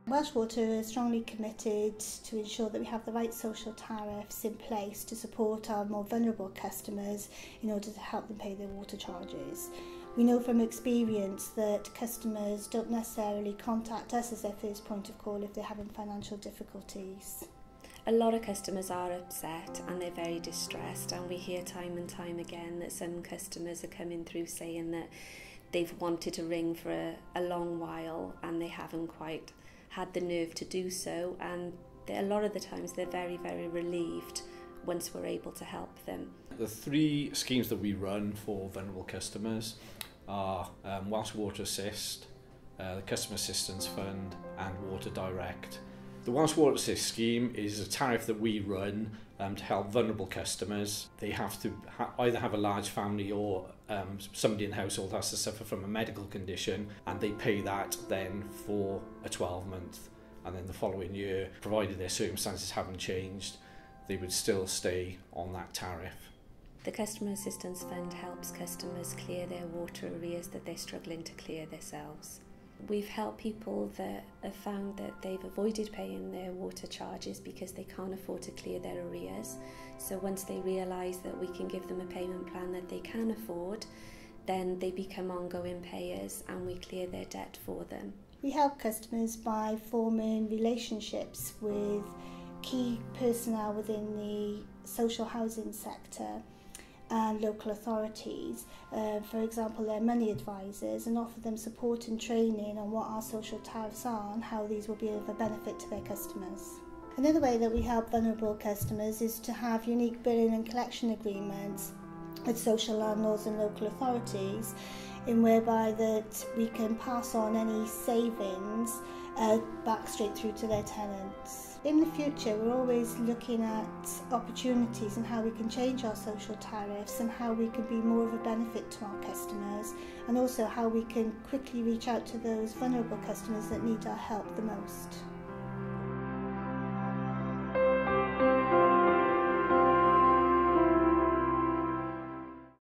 Welsh Water is strongly committed to ensure that we have the right social tariffs in place to support our more vulnerable customers in order to help them pay their water charges. We know from experience that customers don't necessarily contact us as their first point of call if they're having financial difficulties. A lot of customers are upset and they're very distressed, and we hear time and time again that some customers are coming through saying that they've wanted to ring for a long while and they haven't quite had the nerve to do so, and a lot of the times they're very, very relieved once we're able to help them. The three schemes that we run for vulnerable customers are Welsh Water Assist, the Customer Assistance Fund and Water Direct. The Welsh Water Assist scheme is a tariff that we run to help vulnerable customers. They have to either have a large family or somebody in the household has to suffer from a medical condition, and they pay that then for a 12-month, and then the following year, provided their circumstances haven't changed, they would still stay on that tariff. The Customer Assistance Fund helps customers clear their water arrears that they're struggling to clear themselves. We've helped people that have found that they've avoided paying their water charges because they can't afford to clear their arrears. So once they realise that we can give them a payment plan that they can afford, then they become ongoing payers and we clear their debt for them. We help customers by forming relationships with key personnel within the social housing sector and local authorities, for example their money advisors, and offer them support and training on what our social tariffs are and how these will be of a benefit to their customers. Another way that we help vulnerable customers is to have unique billing and collection agreements with social landlords and local authorities, in whereby that we can pass on any savings back straight through to their tenants. In the future, we're always looking at opportunities and how we can change our social tariffs and how we can be more of a benefit to our customers, and also how we can quickly reach out to those vulnerable customers that need our help the most.